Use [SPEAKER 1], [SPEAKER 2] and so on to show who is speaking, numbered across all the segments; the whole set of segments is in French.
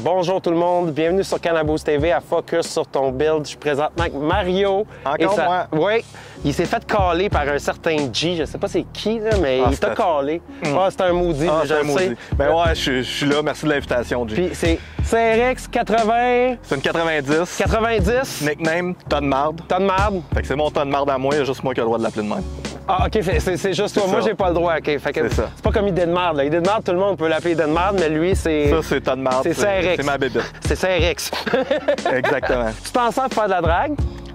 [SPEAKER 1] Bonjour tout le monde, bienvenue sur Cannaboost TV à Focus sur ton build. Je suis présentement avec Mario.
[SPEAKER 2] Encore moi?
[SPEAKER 1] Oui, il s'est fait caller par un certain G, je sais pas c'est qui, là, mais il t'a callé. Ah, c'est un maudit, je le sais.
[SPEAKER 2] Ben ouais, je suis là, merci de l'invitation, G.
[SPEAKER 1] Puis c'est CRX 80...
[SPEAKER 2] C'est une 90.
[SPEAKER 1] 90.
[SPEAKER 2] Nickname, tas de marde.
[SPEAKER 1] Tas de marde.
[SPEAKER 2] Fait que c'est mon tas de marde à moi, il y a juste moi qui ai le droit de l'appeler de même.
[SPEAKER 1] Ah, OK, c'est juste toi. Moi, j'ai pas le droit, OK. Fait que c'est pas comme idée de marde. Idée de marde, tout le monde peut l'appeler idée de marde, mais lui, c'est...
[SPEAKER 2] Ça, c'est tas de marde.
[SPEAKER 1] C'est CRX.
[SPEAKER 2] C'est ma bébête.
[SPEAKER 1] C'est CRX.
[SPEAKER 2] Exactement.
[SPEAKER 1] Tu t'en sers pour faire de la drague?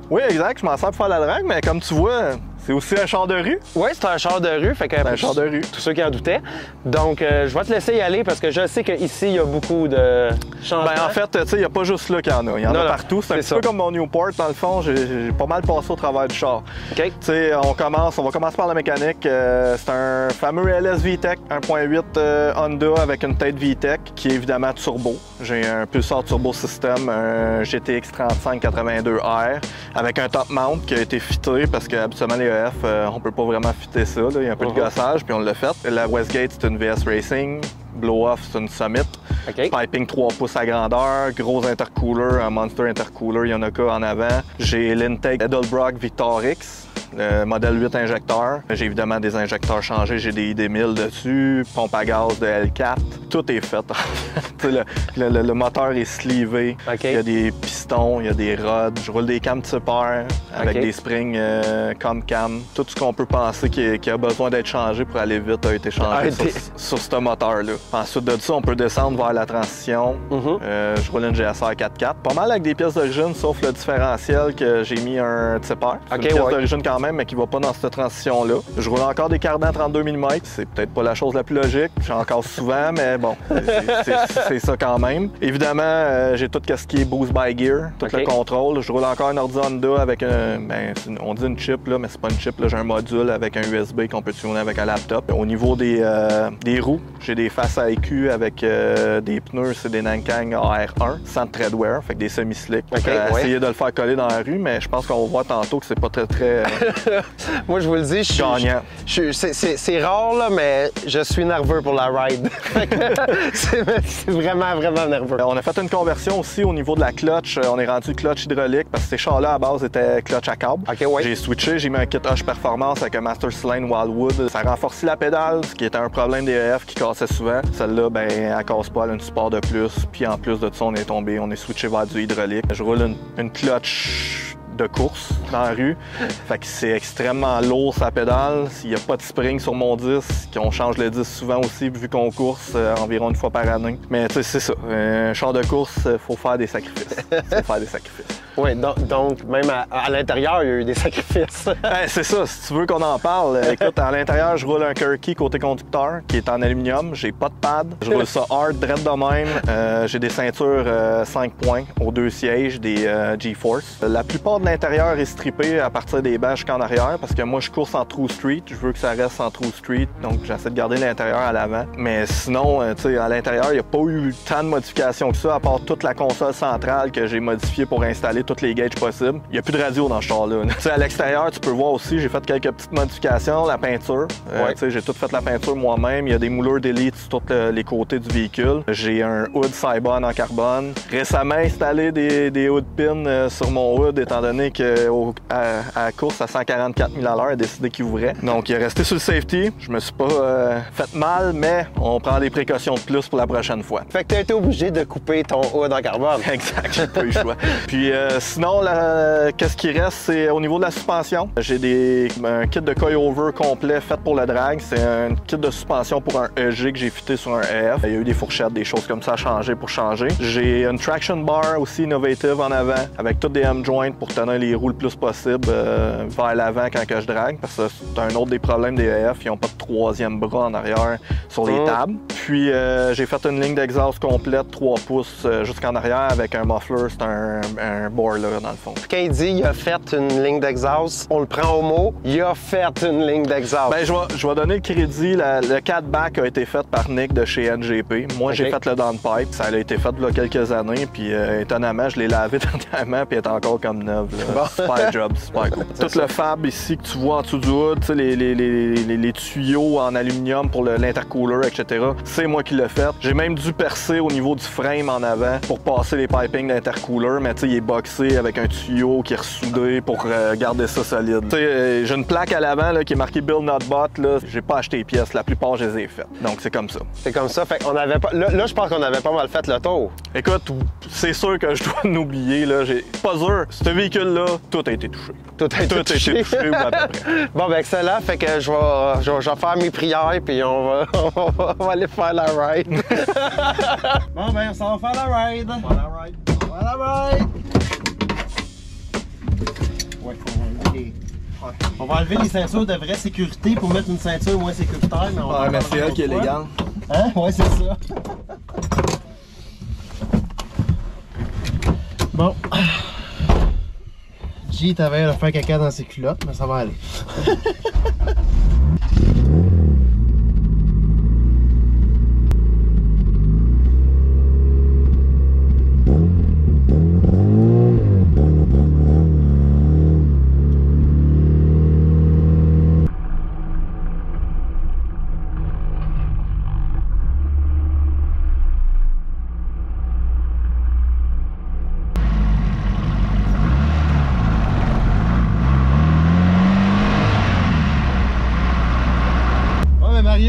[SPEAKER 2] Oui, exact. Je m'en sers pour faire la drague, mais comme tu vois... C'est aussi un char de rue?
[SPEAKER 1] Oui, c'est un char de rue. Fait que,
[SPEAKER 2] c'est un char de rue.
[SPEAKER 1] Tous ceux qui en doutaient. Donc, je vais te laisser y aller parce que je sais qu'ici, il y a beaucoup de changements.
[SPEAKER 2] Ben, en fait, tu sais, il n'y a pas juste là qu'il y en a. Il y en a partout. C'est un petit peu comme mon Newport. Dans le fond, j'ai pas mal passé au travers du char.
[SPEAKER 1] OK.
[SPEAKER 2] Tu sais, on va commencer par la mécanique. C'est un fameux LS VTEC 1.8 Honda avec une tête VTEC qui est évidemment turbo. J'ai un Pulsar Turbo System, un GTX 3582R avec un top mount qui a été fité parce qu'habituellement, les EF, on peut pas vraiment fitter ça. Là. Il y a un peu de gossage, puis on l'a fait. La Westgate, c'est une VS Racing. Blow-off, c'est une Summit.
[SPEAKER 1] Okay.
[SPEAKER 2] Piping 3 pouces à grandeur, gros intercooler, un Monster Intercooler Yanaka en avant. J'ai l'Intake Edelbrock Victor X, le modèle 8 injecteurs. J'ai évidemment des injecteurs changés, j'ai des ID1000 dessus, pompe à gaz de L4. Tout est fait. le moteur est sleevé.
[SPEAKER 1] Okay.
[SPEAKER 2] Il y a des pistons, il y a des rods. Je roule des cams super avec des springs cam. Tout ce qu'on peut penser qui a besoin d'être changé pour aller vite a été changé sur ce moteur-là. Ensuite de ça, on peut descendre vers la transition. Je roule une GSR 4x4. Pas mal avec des pièces d'origine, sauf le différentiel que j'ai mis un tipper. C'est une pièce d'origine quand même, mais qui va pas dans cette transition-là. Je roule encore des cardans 32 mm. C'est peut-être pas la chose la plus logique. J'en encore souvent, mais bon, c'est ça quand même. Évidemment, j'ai tout ce qui est Boost by Gear, tout le contrôle. Je roule encore un ordi Honda avec on dit une chip, là, mais c'est pas une chip. J'ai un module avec un USB qu'on peut tuner avec un laptop. Au niveau des roues, j'ai des faces à écu avec des pneus, c'est des Nankang AR1 sans treadwear, fait que des semi-slick. Essayer de le faire coller dans la rue, mais je pense qu'on va voir tantôt que c'est pas très
[SPEAKER 1] Moi, je vous le dis, c'est rare, là, mais je suis nerveux pour la ride. c'est vraiment, vraiment nerveux.
[SPEAKER 2] On a fait une conversion aussi au niveau de la clutch. On est rendu clutch hydraulique parce que ces chars-là, à base, étaient clutch à câble. J'ai switché, j'ai mis un kit Hush Performance avec un Master Cylinder Wildwood. Ça a renforcé la pédale, ce qui était un problème des EF qui cassait souvent. Celle-là, ben, elle casse pas, elle a un support de plus. Puis en plus de ça, on est switché vers du hydraulique. Je roule une clutch de course dans la rue. Fait que c'est extrêmement lourd sa pédale. S'il n'y a pas de spring sur mon disque, on change le disque souvent aussi vu qu'on course environ une fois par année. Mais tu sais, c'est ça. Un char de course, il faut faire des sacrifices.
[SPEAKER 1] Oui, donc même à l'intérieur, il y a eu des sacrifices.
[SPEAKER 2] C'est ça, si tu veux qu'on en parle. Écoute, à l'intérieur, je roule un Kirky côté conducteur qui est en aluminium. J'ai pas de pad. Je roule ça hard, direct de même. J'ai des ceintures 5 points aux 2 sièges, des G-Force. La plupart de l'intérieur est strippé à partir des bâches qu'en arrière parce que moi, je course en True Street. Je veux que ça reste en True Street, donc j'essaie de garder l'intérieur à l'avant. Mais sinon, tu sais, à l'intérieur, il n'y a pas eu tant de modifications que ça, à part toute la console centrale que j'ai modifiée pour installer toutes les gauges possibles. Il n'y a plus de radio dans ce char-là. À l'extérieur, tu peux voir aussi, j'ai fait quelques petites modifications. La peinture, j'ai tout fait la peinture moi-même. Il y a des moulures d'élite sur tous les côtés du véhicule. J'ai un hood Cybon en carbone. Récemment installé des hood pins sur mon hood, étant donné qu'à la course à 144 000 à l'heure, il a décidé qu'il ouvrait. Donc, il est resté sur le safety. Je me suis pas fait mal, mais on prend des précautions de plus pour la prochaine fois.
[SPEAKER 1] Fait que tu as été obligé de couper ton hood en carbone.
[SPEAKER 2] Exact, j'ai pas eu le choix. Puis sinon, qu'est-ce qui reste, c'est au niveau de la suspension. J'ai un kit de coil-over complet fait pour le drag. C'est un kit de suspension pour un EG que j'ai fité sur un EF. Il y a eu des fourchettes, des choses comme ça à changer pour changer. J'ai une traction bar aussi innovative en avant avec toutes des M-joints pour tenir les roues le plus possible vers l'avant quand que je drague. Parce que c'est un autre des problèmes des EF. Ils n'ont pas de troisième bras en arrière sur les tables. Puis j'ai fait une ligne d'exhaust complète 3 pouces jusqu'en arrière avec un muffler. C'est un board power, là, dans le fond.
[SPEAKER 1] Quand il dit il a fait une ligne d'exhaust, on le prend au mot, il a fait une ligne d'exhaust.
[SPEAKER 2] Ben, je vais donner le crédit. Le catback a été fait par Nick de chez NGP. Moi, j'ai fait le downpipe. Ça a été fait il y a quelques années, puis étonnamment, je l'ai lavé dernièrement, puis elle est encore comme neuve. Bon. Super job, super cool. Tout le fab ici que tu vois en dessous du hood, les tuyaux en aluminium pour l'intercooler, etc., c'est moi qui l'ai fait. J'ai même dû percer au niveau du frame en avant pour passer les pipings d'intercooler, mais il est boxé avec un tuyau qui est ressoudé pour garder ça solide. J'ai une plaque à l'avant qui est marquée Build Not Bot. J'ai pas acheté les pièces, la plupart je les ai faites. Donc c'est comme ça.
[SPEAKER 1] C'est comme ça, fait qu'on avait pas. Là, je pense qu'on avait pas mal fait le tour.
[SPEAKER 2] Écoute, c'est sûr que je dois l'oublier. J'ai pas sûr. Ce véhicule-là, tout a été touché.
[SPEAKER 1] Tout a été touché ou à peu près. Bon, ben excellent. Fait que je vais faire mes prières, puis on va aller faire la ride. Bon, ben, ça va faire la ride. On va la ride. On va la ride. Ouais, on va enlever les ceintures de vraie sécurité pour mettre une ceinture moins sécuritaire. Mais on va
[SPEAKER 2] mais c'est elle qui est légale.
[SPEAKER 1] Hein? Ouais, c'est ça. Bon. J t'avais à faire caca dans ses culottes, mais ça va aller.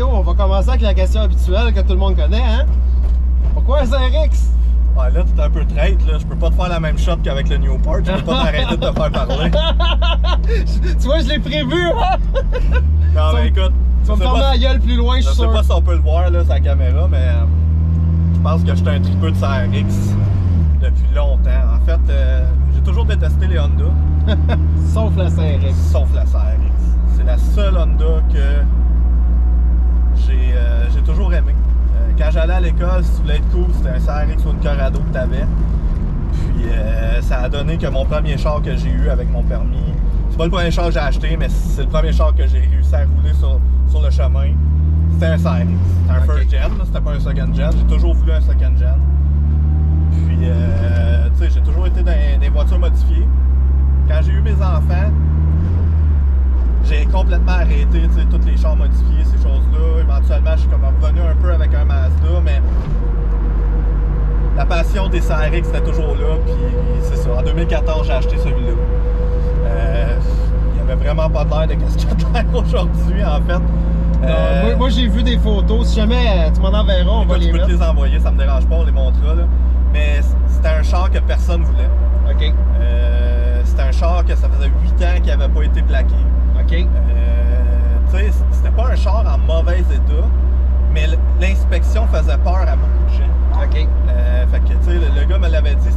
[SPEAKER 1] On va commencer avec la question habituelle que tout le monde connaît, hein? Pourquoi un ZRX?
[SPEAKER 2] Ouais, là, t'es un peu traite, là. Je peux pas te faire la même shot qu'avec le Newport. Je peux pas t'arrêter de te faire parler.
[SPEAKER 1] Tu vois, je l'ai prévu, hein?
[SPEAKER 2] Non, mais écoute...
[SPEAKER 1] Tu vas me fermer la gueule plus loin, je suis sûr.
[SPEAKER 2] Je sais pas si on peut le voir, là, sur la caméra, mais... je pense que j'étais un tripeux de ZRX depuis longtemps. En fait, j'ai toujours détesté les Honda.
[SPEAKER 1] Sauf la ZRX.
[SPEAKER 2] Sauf la ZRX. C'est la seule Honda que... j'ai toujours aimé. Quand j'allais à l'école, si tu voulais être cool, c'était un CRX ou une Corrado que tu avais. Puis ça a donné que mon premier char que j'ai eu avec mon permis, c'est pas le premier char que j'ai acheté, mais c'est le premier char que j'ai réussi à rouler sur le chemin. C'était un CRX. C'était un first gen, c'était pas un second gen. J'ai toujours voulu un second gen. Puis, tu sais, j'ai toujours été dans des voitures modifiées. Quand j'ai eu mes enfants, j'ai complètement arrêté tous les chars modifiés, ces choses-là. Éventuellement, je suis comme revenu un peu avec un Mazda, mais la passion des CRX était toujours là. Puis c'est ça, en 2014, j'ai acheté celui-là. Il n'y avait vraiment pas de l'air de ce qu'il y a de l'air aujourd'hui, en fait.
[SPEAKER 1] Moi j'ai vu des photos. Si jamais tu m'en enverras, on va les mettre.
[SPEAKER 2] Je peux te les envoyer, ça me dérange pas, on les montrera. Là. Mais c'était un char que personne voulait.
[SPEAKER 1] OK.
[SPEAKER 2] C'était un char que ça faisait 8 ans qu'il n'avait pas été plaqué.
[SPEAKER 1] OK.
[SPEAKER 2] Tu sais, c'était pas un char en mauvais état, mais l'inspection faisait peur à beaucoup de gens.
[SPEAKER 1] OK.
[SPEAKER 2] Fait que, tu sais, le gars me l'avait dit,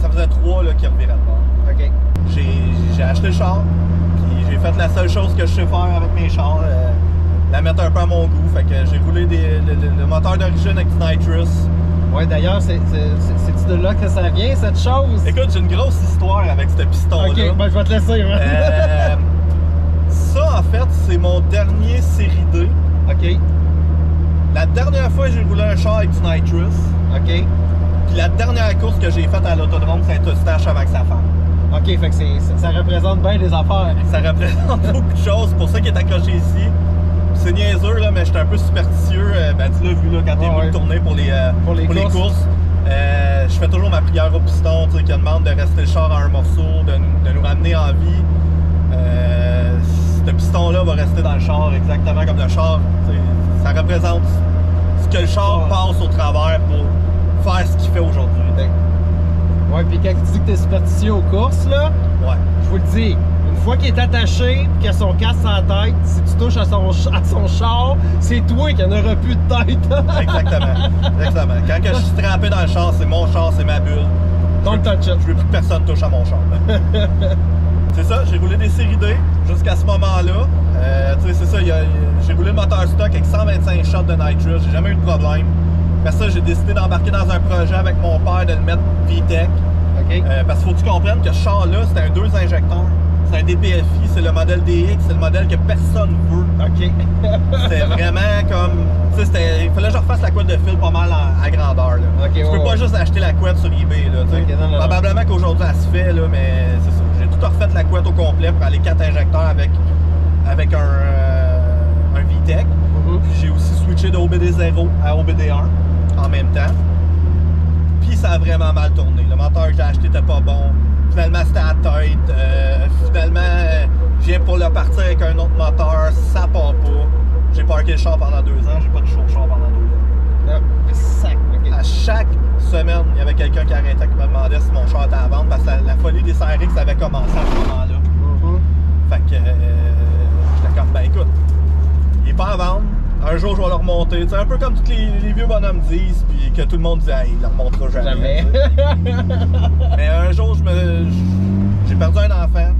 [SPEAKER 2] ça faisait 3 qui reviraient de bord.
[SPEAKER 1] OK.
[SPEAKER 2] J'ai acheté le char, puis j'ai fait la seule chose que je sais faire avec mes chars, la mettre un peu à mon goût. Fait que j'ai roulé le moteur d'origine avec du nitrous.
[SPEAKER 1] Ouais, d'ailleurs, c'est-tu de là que ça vient, cette chose?
[SPEAKER 2] Écoute, j'ai une grosse histoire avec ce piston-là.
[SPEAKER 1] OK, ben je vais te laisser, hein?
[SPEAKER 2] Ça, en fait, c'est mon dernier série D.
[SPEAKER 1] OK.
[SPEAKER 2] La dernière fois, j'ai roulé un char avec du nitrous.
[SPEAKER 1] OK.
[SPEAKER 2] Puis la dernière course que j'ai faite à l'autodrome Saint-Eustache avec sa femme.
[SPEAKER 1] OK, fait que ça représente bien des affaires.
[SPEAKER 2] Ça représente beaucoup de choses. C'est pour ça qu'il est accroché ici. C'est niaiseux, là, mais j'étais un peu superstitieux. Ben, tu l'as vu là, quand t'es venu tourner pour les courses. Je fais toujours ma prière au piston, qui demande de rester le char à un morceau, de nous ramener en vie. Ce piston-là va rester dans le char exactement comme le char. Ça représente ce que le char passe au travers pour faire ce qu'il fait aujourd'hui.
[SPEAKER 1] Ouais, puis quand tu dis que t'es superstitieux aux courses, là, je vous le dis, une fois qu'il est attaché et qu'il a son casque sans tête, si tu touches à son char, c'est toi qui n'auras plus de tête.
[SPEAKER 2] Exactement. Quand que je suis strappé dans le char, c'est mon char, c'est ma bulle.
[SPEAKER 1] Don't touch it.
[SPEAKER 2] Je veux plus que personne touche à mon char. C'est ça, j'ai roulé des séries D jusqu'à ce moment-là. Tu sais, c'est ça, j'ai roulé le moteur stock avec 125 shots de nitrous, j'ai jamais eu de problème. Après ça, j'ai décidé d'embarquer dans un projet avec mon père de le mettre VTEC.
[SPEAKER 1] OK.
[SPEAKER 2] Parce qu'il faut que tu comprennes que ce char-là, c'est un 2 injecteurs. C'est un DPFI, c'est le modèle DX, c'est le modèle que personne veut.
[SPEAKER 1] OK.
[SPEAKER 2] C'était vraiment comme... Tu sais, il fallait que je refasse la couette de fil pas mal à grandeur. Là.
[SPEAKER 1] Okay,
[SPEAKER 2] tu peux pas juste acheter la couette sur eBay. Là,
[SPEAKER 1] okay, non.
[SPEAKER 2] Probablement qu'aujourd'hui, elle se fait, là, mais c'est ça. J'ai tout refait la couette au complet pour aller 4 injecteurs avec un VTEC. Puis j'ai aussi switché de OBD0 à OBD1 en même temps. Puis ça a vraiment mal tourné. Le moteur que j'ai acheté était pas bon. Finalement, c'était à la tête. Finalement, je viens pour le partir avec un autre moteur. Ça part pas. J'ai parké le char pendant 2 ans. J'ai pas de chaud char pendant 2 ans.
[SPEAKER 1] Okay.
[SPEAKER 2] À chaque semaine, il y avait quelqu'un qui arrêtait qui me demandait si mon char était à vendre parce que la folie des CRX avait commencé à ce moment-là. Fait que j'étais comme, ben écoute, il est pas à vendre. Un jour, je vais le remonter. C'est un peu comme tous les vieux bonhommes disent, puis que tout le monde dit, hey, il le remontera jamais. Mais un jour, j'ai perdu un enfant.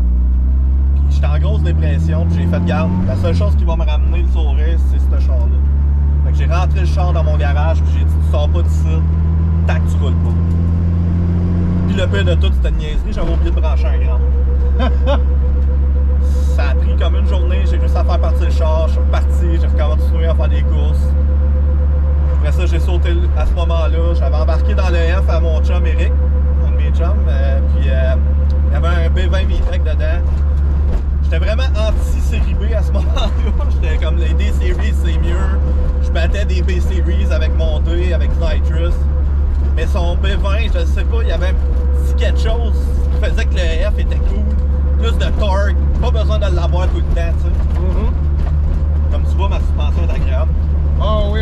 [SPEAKER 2] J'étais en grosse dépression, puis j'ai fait garde. La seule chose qui va me ramener le sourire, c'est ce char-là. Fait que j'ai rentré le char dans mon garage, puis j'ai dit, tu sors pas d'ici, tant que tu roules pas. Puis le pire de tout, c'était une niaiserie, j'avais oublié de brancher un grand. Ça a pris comme une journée, j'ai réussi à faire partir le char, je suis reparti, j'ai continué à faire des courses. Après ça, j'ai sauté à ce moment-là, j'avais embarqué dans le F à mon chum Eric, un de mes chums, puis il y avait un B20 VTEC dedans. J'étais vraiment anti-série B à ce moment-là, j'étais comme les D-Series c'est mieux, je battais des B-Series avec mon D, avec Nitrous. Mais son B20, je ne sais pas, il y avait un petit quelque chose qui faisait que le F était cool. Plus de torque, pas besoin de l'avoir tout le temps, tu sais. Comme tu vois, ma suspension est agréable.
[SPEAKER 1] Oh oui,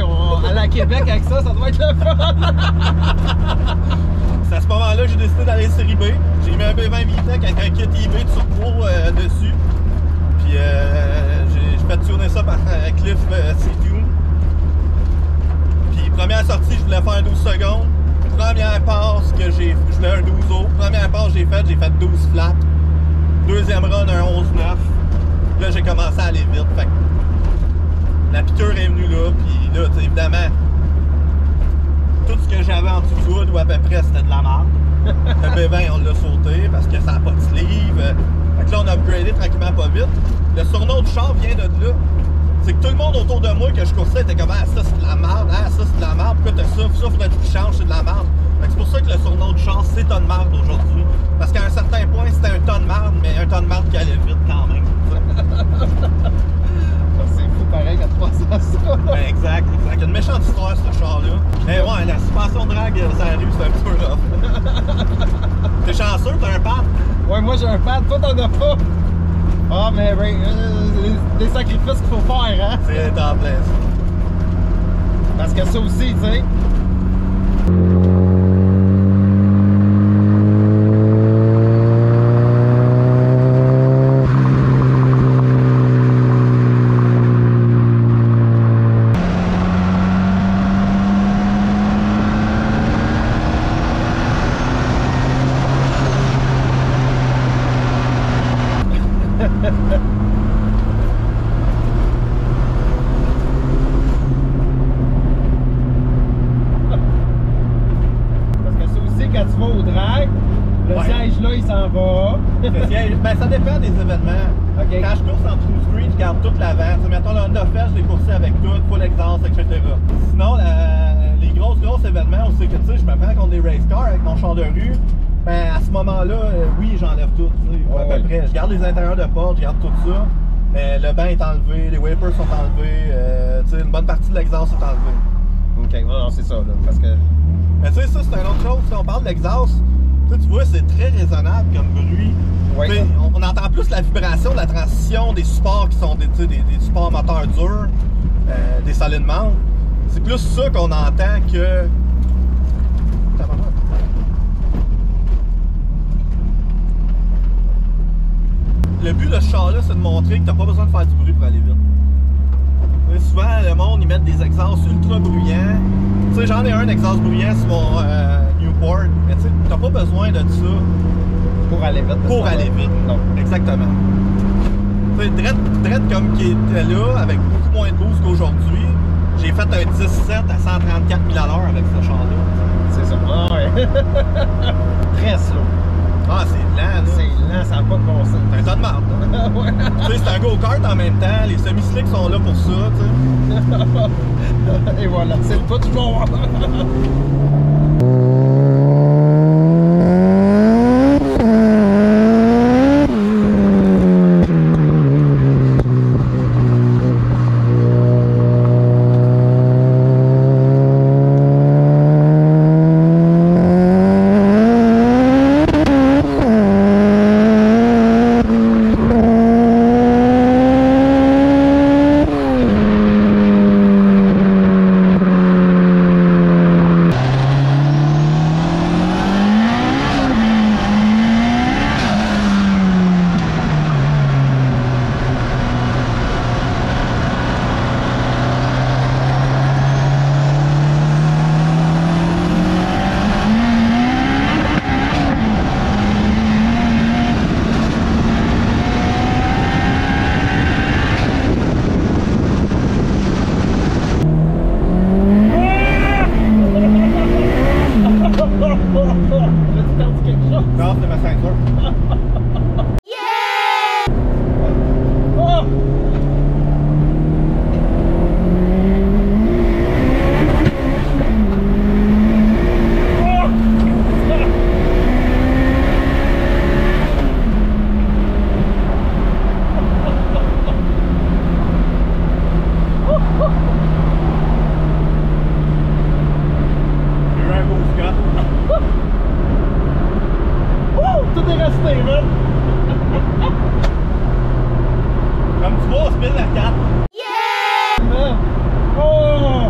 [SPEAKER 1] aller à Québec avec ça, ça doit être le fun!
[SPEAKER 2] C'est à ce moment-là que j'ai décidé d'aller série B. J'ai mis un B20 VTEC avec un kit eBay de surpro dessus. Puis j'ai fait tourner ça par Cliff C-Tune. Puis première sortie, je voulais faire un 12 secondes. Première passe que je voulais un 12 O. Première passe j'ai fait 12 flat. Deuxième run, un 11-9. Là, j'ai commencé à aller vite. Fait que la piqûre est venue là. Puis là, évidemment, tout ce que j'avais en dessous du hood ou à peu près, c'était de la merde. Le B20, on l'a sauté parce que ça n'a pas de sleeve. Fait que là, on a upgradé tranquillement pas vite. Le surnom du char vient de là. C'est que tout le monde autour de moi que je coursais était comme « Ah, ça c'est de la merde, ah, ça c'est de la merde, pourquoi t'as ça, ça faudrait que tu changes, c'est de la merde. » C'est pour ça que le surnom du char, c'est tonne merde aujourd'hui. Parce qu'à un certain point, c'était un tonne merde, mais un tonne merde qui allait vite quand même.
[SPEAKER 1] C'est fou pareil quand tu penses à ça.
[SPEAKER 2] Ben, exact. Il y a une méchante histoire, ce char-là. Mais ouais, la suspension de drag, ça arrive, c'est un petit peu rough. T'es chanceux, t'as un pad?
[SPEAKER 1] Ouais, moi j'ai un pad, toi t'en as pas. Ah, mais ben, des sacrifices qu'il faut faire, hein?
[SPEAKER 2] C'est en plein ça.
[SPEAKER 1] Parce que ça aussi, tu sais. Quand tu vas au drag, le siège là il s'en va.
[SPEAKER 2] Le siège, ben ça dépend des événements.
[SPEAKER 1] Okay.
[SPEAKER 2] Quand je course en true screen, je garde tout l'avant. Mettons le Honda Fest, je l'ai coursé avec tout, full exhaust, etc. Sinon, les gros événements, on sait que tu sais, je me prends contre des race cars avec mon char de rue. Ben à ce moment-là, oui, j'enlève tout, à peu près. Je garde les intérieurs de porte, je garde tout ça. Mais le banc est enlevé, les wipers sont enlevés, tu sais, une bonne partie de l'exhaust est enlevée.
[SPEAKER 1] Ok, non, c'est ça, là, parce que...
[SPEAKER 2] Mais tu sais, ça, c'est une autre chose. Si on parle de l'exhaust, tu vois, c'est très raisonnable comme bruit. Ouais. On entend plus la vibration de la transition des supports qui sont des supports moteurs durs, des solides membres. C'est plus ça qu'on entend que... Le but de ce char-là, c'est de montrer que tu n'as pas besoin de faire du bruit pour aller vite. Souvent, le monde, ils mettent des exhausts ultra bruyants. Tu sais, j'en ai un exhaust bruyant sur mon Newport, mais tu sais, t'as pas besoin de ça
[SPEAKER 1] pour aller vite.
[SPEAKER 2] Pour aller vite.
[SPEAKER 1] Non.
[SPEAKER 2] Exactement. Tu sais, drette comme qui était là, avec beaucoup moins de boost qu'aujourd'hui, j'ai fait un 17 à 134 000 à l'heure avec ce char-là.
[SPEAKER 1] C'est ça. Ah ouais. très slow.
[SPEAKER 2] Ah, c'est lent, là.
[SPEAKER 1] C'est lent, ça n'a pas de bon sens.
[SPEAKER 2] C'est un tas de marde, là.
[SPEAKER 1] Ouais.
[SPEAKER 2] Tu sais, c'est un go-kart en même temps. Les semi-slicks sont là pour ça, tu sais.
[SPEAKER 1] Et voilà, c'est pas du bon.
[SPEAKER 2] Non, c'est ma ceinture.
[SPEAKER 1] Oh! Tout est resté, man!
[SPEAKER 2] Comme tu vois, on spin la 4.
[SPEAKER 1] Man. Oh!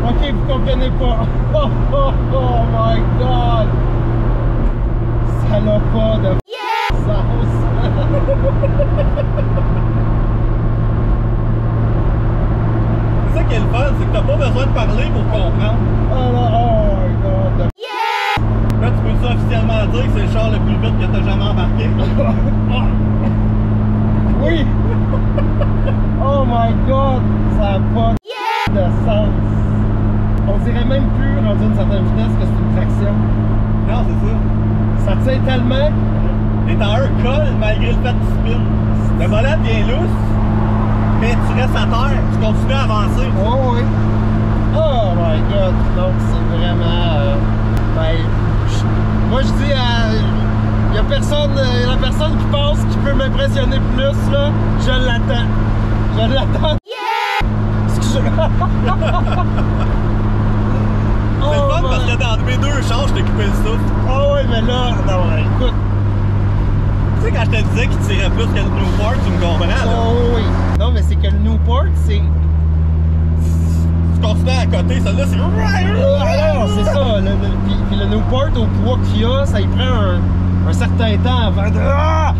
[SPEAKER 1] Ok, vous comprenez pas. Oh, oh, oh my god! Ça n'a pas de sens.
[SPEAKER 2] C'est ça qui est le fun, c'est que t'as pas besoin de parler pour comprendre.
[SPEAKER 1] Oh non, oh my god!
[SPEAKER 2] Là, tu peux ça officiellement dire que c'est le char le plus vite que t'as jamais embarqué.
[SPEAKER 1] Oui! Oh my god! Ça n'a pas de sens. On dirait même plus rendu à une certaine vitesse que c'est une traction.
[SPEAKER 2] Non, c'est ça.
[SPEAKER 1] Ça tient tellement.
[SPEAKER 2] T'es en un col malgré le fait que tu spins. Le volant devient lousse, mais tu restes à terre, tu continues à avancer.
[SPEAKER 1] Oh oui! Oh my god! Donc c'est vraiment... moi je dis à... Il y a personne, la personne qui pense qu'il peut m'impressionner plus, là, je l'attends. Je l'attends. Excusez-moi.
[SPEAKER 2] C'est le fun parce que dans mes deux chars, je t'ai coupé le souffle.
[SPEAKER 1] Oh oui, mais là, non, écoute.
[SPEAKER 2] Tu sais, quand je te disais qu'il tirait plus que le Newport, tu me comprends, là?
[SPEAKER 1] Oh oui. Non, mais c'est que le Newport, c'est...
[SPEAKER 2] Tu continues à côté, celle-là, c'est...
[SPEAKER 1] Alors, c'est ça. Puis le Newport, au poids qu'il a, ça y prend un certain temps avant de... Ah!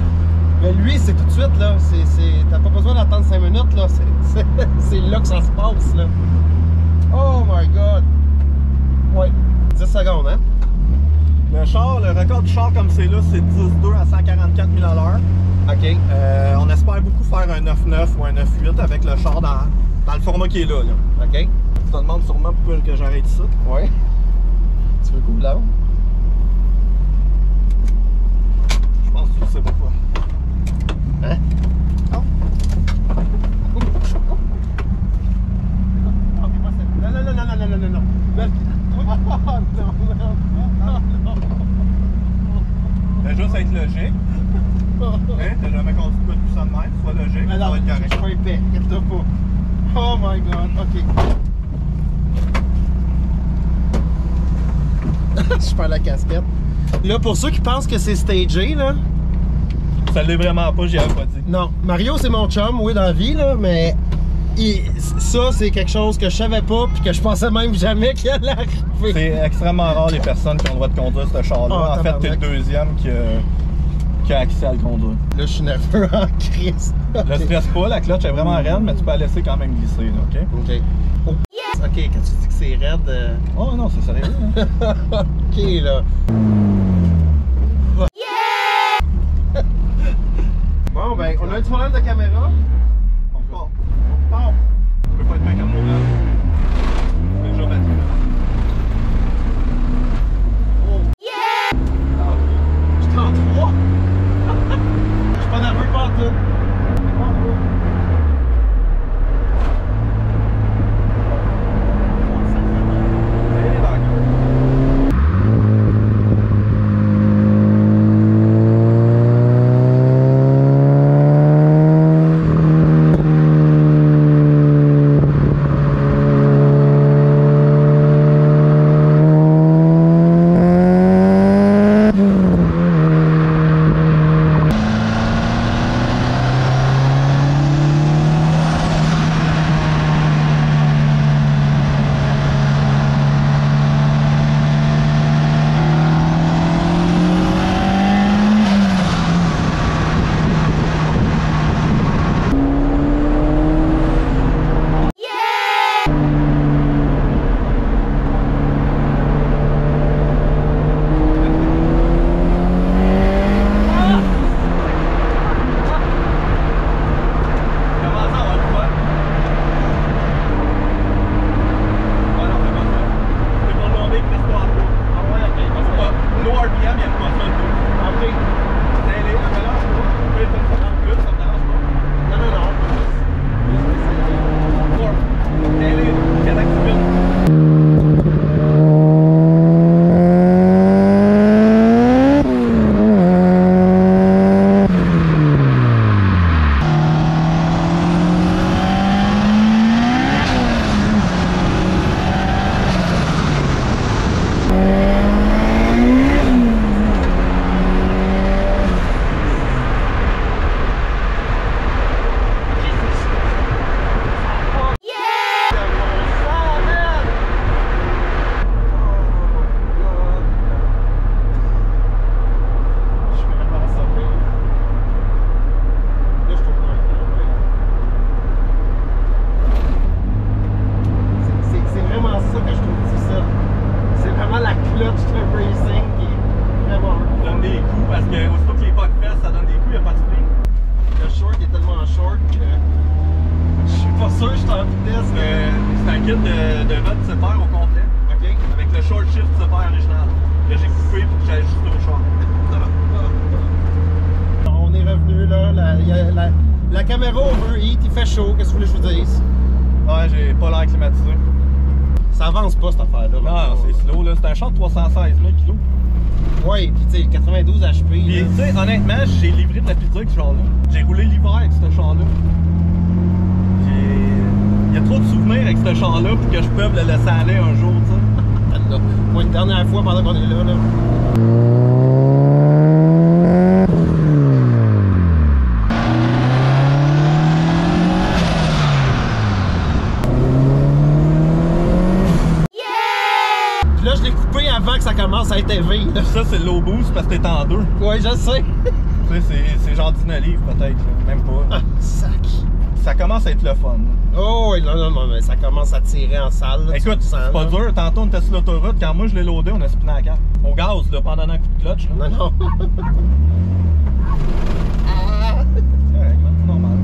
[SPEAKER 1] Mais lui, c'est tout de suite, là. T'as pas besoin d'attendre 5 minutes, là. C'est là que ça se passe, là. Oh my god. Ouais. 10 secondes, hein?
[SPEAKER 2] Le record du char comme c'est là, c'est 10.2 à 144 000 à l'heure.
[SPEAKER 1] OK.
[SPEAKER 2] On espère beaucoup faire un 9.9 ou un 9.8 avec le char dans le format qui est là.
[SPEAKER 1] OK.
[SPEAKER 2] Tu te demandes sûrement pourquoi que j'arrête ça.
[SPEAKER 1] Ouais. Tu veux couler là?
[SPEAKER 2] Je pense que tu le sais pourquoi.
[SPEAKER 1] Hein?
[SPEAKER 2] Non.
[SPEAKER 1] Non, non, non, non, non, non, non, non.
[SPEAKER 2] Ben, juste être logique. Hein? T'as jamais conduit de tout ça de même, sois logique,
[SPEAKER 1] Mais
[SPEAKER 2] ça
[SPEAKER 1] non,
[SPEAKER 2] va être
[SPEAKER 1] je
[SPEAKER 2] correct.
[SPEAKER 1] suis pas épais, inquiète-toi pas. Oh my god, ok. Je perds la casquette. Là, pour ceux qui pensent que c'est stagé, là.
[SPEAKER 2] Ça l'est vraiment pas, j'y avais pas dit.
[SPEAKER 1] Non, Mario, c'est mon chum, oui, dans la vie, là, mais ça, c'est quelque chose que je savais pas, puis que je pensais même jamais qu'il allait arriver.
[SPEAKER 2] C'est extrêmement rare les personnes qui ont le droit de conduire ce char-là.
[SPEAKER 1] Oh,
[SPEAKER 2] en fait, t'es le deuxième qui a accès à le conduire.
[SPEAKER 1] Là, je suis nerveux en crise.
[SPEAKER 2] Le stress pas, la clutch est vraiment raide, mais tu peux la laisser quand même glisser, là, ok?
[SPEAKER 1] Ok. Oh, ok, quand tu dis que c'est raide.
[SPEAKER 2] Oh non, c'est sérieux, hein?
[SPEAKER 1] Ok, là. Bon, ben, on a un problème de caméra.
[SPEAKER 2] On part. Tu peux pas être bien comme moi, là. C'est déjà battu, là.
[SPEAKER 1] Oh. clutch de racing qui est vraiment.
[SPEAKER 2] Ça donne des coups parce que aussitôt que les pas de fesses, ça donne des coups, il n'y a pas de spring.
[SPEAKER 1] Le short est tellement short que je suis pas sûr que je suis en vitesse.
[SPEAKER 2] C'est un kit de vote separe au complet.
[SPEAKER 1] Ok.
[SPEAKER 2] Avec le short shift separe original. Là, j'ai coupé pour que j'ai ajusté au short.
[SPEAKER 1] On est revenu là. La caméra overheat, il fait chaud. Qu'est-ce que vous voulez que je vous dise?
[SPEAKER 2] Ouais, j'ai pas l'air climatisé.
[SPEAKER 1] Ça avance pas cette affaire-là.
[SPEAKER 2] Non, c'est slow là. C'est un short de 316 000 kg.
[SPEAKER 1] Ouais, pis tu sais, 92 HP.
[SPEAKER 2] Puis, tu sais, honnêtement, j'ai livré de la pizza avec ce char-là. J'ai roulé l'hiver avec ce char-là. Il y a trop de souvenirs avec ce char-là pour que je puisse le laisser aller un jour, tu sais.
[SPEAKER 1] Moi, une dernière fois pendant qu'on est là. Puis là, je l'ai coupé avant que ça commence à être élevé.
[SPEAKER 2] Ça, c'est le low boost parce que t'es en deux.
[SPEAKER 1] Ouais, je sais.
[SPEAKER 2] Tu sais, c'est genre 19 livres peut-être, même pas.
[SPEAKER 1] Ah, sac.
[SPEAKER 2] Ça commence à être le fun.
[SPEAKER 1] Oh, oui, non, mais ça commence à tirer en salle. Là,
[SPEAKER 2] écoute, c'est pas dur. Tantôt, on était sur l'autoroute. Quand moi, je l'ai loadé, on a spiné à 4. Au gaz, là, pendant un coup de clutch. Là.
[SPEAKER 1] Non.
[SPEAKER 2] C'est correct, man, c'est normal.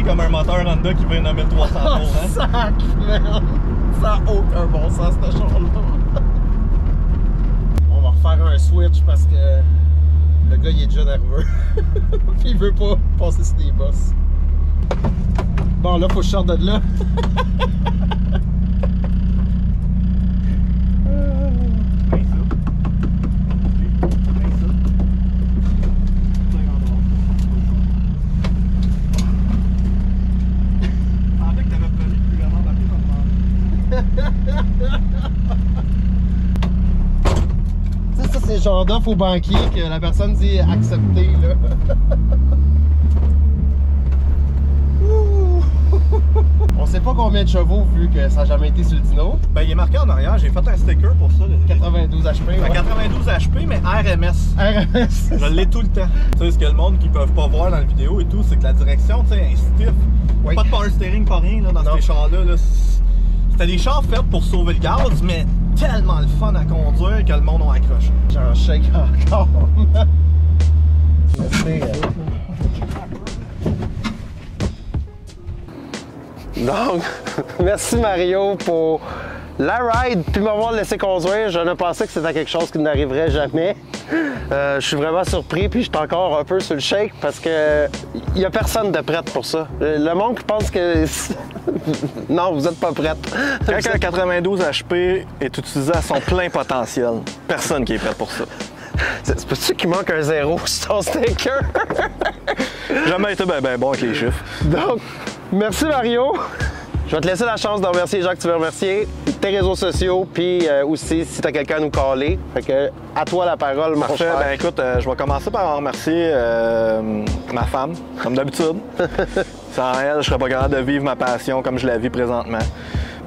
[SPEAKER 2] Comme un moteur Honda qui vient à 1300 tours, hein?
[SPEAKER 1] Sac, man! Ça n'a aucun bon sens, ce char-là. On va refaire un switch parce que le gars, il est déjà nerveux. Puis il veut pas passer sur des bosses. Bon, là, faut que je sorte de là. Ça, c'est le genre d'offre au banquier que la personne dit accepter, là. On sait pas combien de chevaux vu que ça n'a jamais été sur le dyno.
[SPEAKER 2] Ben, il est marqué en arrière, j'ai fait un sticker pour ça.
[SPEAKER 1] 92 HP. Ouais.
[SPEAKER 2] 92 HP, mais RMS.
[SPEAKER 1] RMS.
[SPEAKER 2] Je l'ai tout le temps. Tu sais, ce que le monde qui peuvent pas voir dans la vidéo et tout, c'est que la direction, tu sais, est stiff.
[SPEAKER 1] Oui.
[SPEAKER 2] Pas de power steering, pas rien là, dans ces chars-là. Là. C'était des chars faits pour sauver le gaz, mais tellement le fun à conduire que le monde a accroché.
[SPEAKER 1] J'en shake encore. Donc, merci Mario pour la ride puis m'avoir laissé conduire. Je ne pensais que c'était quelque chose qui n'arriverait jamais. Je suis vraiment surpris puis je suis encore un peu sur le shake parce que il n'y a personne de prête pour ça. Le monde qui pense que... non, vous n'êtes pas prête.
[SPEAKER 2] Quand un 92 HP est utilisé à son plein potentiel, personne qui est prêt pour ça.
[SPEAKER 1] C'est pas sûr qu'il manque un zéro sur ton sticker.
[SPEAKER 2] J'ai jamais été ben bon avec les chiffres.
[SPEAKER 1] Donc, merci Mario. Je vais te laisser la chance de remercier les gens que tu veux remercier, tes réseaux sociaux, puis aussi si tu as quelqu'un à nous caller. Fait que, à toi la parole, mon
[SPEAKER 2] Parfait.
[SPEAKER 1] cher.
[SPEAKER 2] Ben écoute, je vais commencer par remercier ma femme, comme d'habitude. Sans elle, je serais pas capable de vivre ma passion comme je la vis présentement.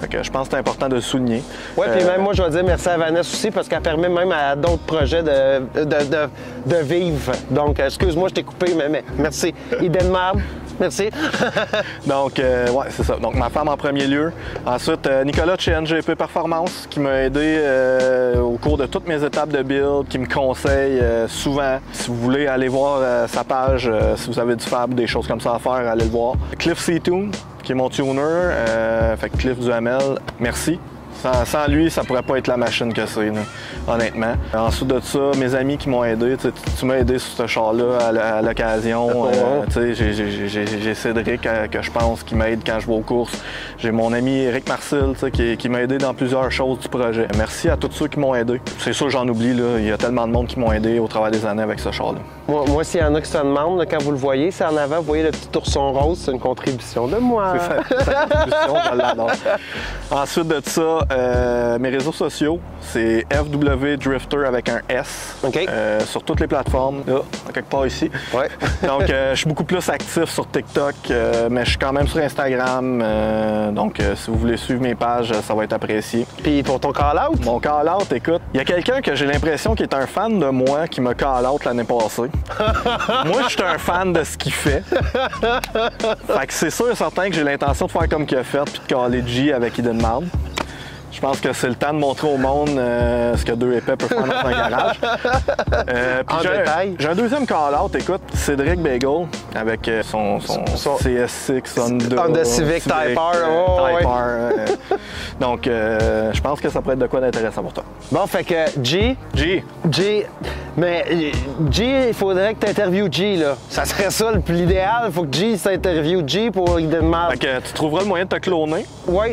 [SPEAKER 2] Fait que je pense que c'est important de le souligner.
[SPEAKER 1] Oui, puis même moi, je vais dire merci à Vanessa aussi parce qu'elle permet même à d'autres projets de vivre. Donc, excuse-moi, je t'ai coupé, mais merci. Idée de merde. Merci.
[SPEAKER 2] Donc, ouais, c'est ça. Donc, ma femme en premier lieu. Ensuite, Nicolas de chez NGP Performance qui m'a aidé au cours de toutes mes étapes de build, qui me conseille souvent. Si vous voulez aller voir sa page, si vous avez du fab, des choses comme ça à faire, allez le voir. Cliff C-Tune, qui est mon tuner, fait que Cliff du ML, merci. Sans lui, ça pourrait pas être la machine que c'est, honnêtement. Ensuite de ça, mes amis qui m'ont aidé, tu m'as aidé sur ce char-là à l'occasion. J'ai Cédric, que je pense, qui m'aide quand je vais aux courses. J'ai mon ami Eric Marcel, qui m'a aidé dans plusieurs choses du projet. Merci à tous ceux qui m'ont aidé. C'est sûr, j'en oublie, là. Il y a tellement de monde qui m'ont aidé au travers des années avec ce char-là.
[SPEAKER 1] Moi, s'il y en a qui se demandent, là, quand vous le voyez, c'est en avant, vous voyez le petit ourson rose, c'est une contribution de moi.
[SPEAKER 2] C'est une contribution, je l'adore. Ensuite de ça, mes réseaux sociaux, c'est FW Drifter avec un S.
[SPEAKER 1] OK.
[SPEAKER 2] Sur toutes les plateformes, là, quelque part ici.
[SPEAKER 1] Ouais.
[SPEAKER 2] Donc, je suis beaucoup plus actif sur TikTok, mais je suis quand même sur Instagram. Donc, si vous voulez suivre mes pages, ça va être apprécié.
[SPEAKER 1] Puis pour ton call-out?
[SPEAKER 2] Mon call-out, écoute, il y a quelqu'un que j'ai l'impression qui est un fan de moi qui m'a call-out l'année passée. Moi, je suis un fan de ce qu'il fait. Fait que c'est sûr et certain que j'ai l'intention de faire comme qu'il a fait puis de caller G avec Hidden Mount. Je pense que c'est le temps de montrer au monde ce que deux épais peuvent faire dans un garage. J'ai un deuxième call-out, écoute, Cédric Bagel avec son CS6
[SPEAKER 1] Honda Civic Type R.
[SPEAKER 2] Donc, je pense que ça pourrait être de quoi d'intéressant pour toi.
[SPEAKER 1] Bon, fait que G. Mais G, il faudrait que tu interviewes G, là. Ça serait ça l'idéal. Il faut que G s'interviewe G pour Hidden Mount.
[SPEAKER 2] Fait que tu trouveras le moyen de te cloner.
[SPEAKER 1] Oui,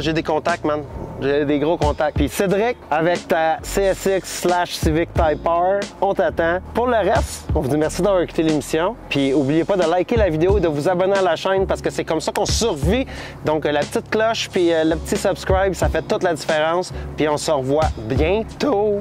[SPEAKER 1] j'ai des contacts, man. J'ai des gros contacts. Puis Cédric, avec ta CSX/Civic Type R, on t'attend. Pour le reste, on vous dit merci d'avoir écouté l'émission. Puis n'oubliez pas de liker la vidéo et de vous abonner à la chaîne parce que c'est comme ça qu'on survit. Donc la petite cloche puis le petit subscribe, ça fait toute la différence. Puis on se revoit bientôt.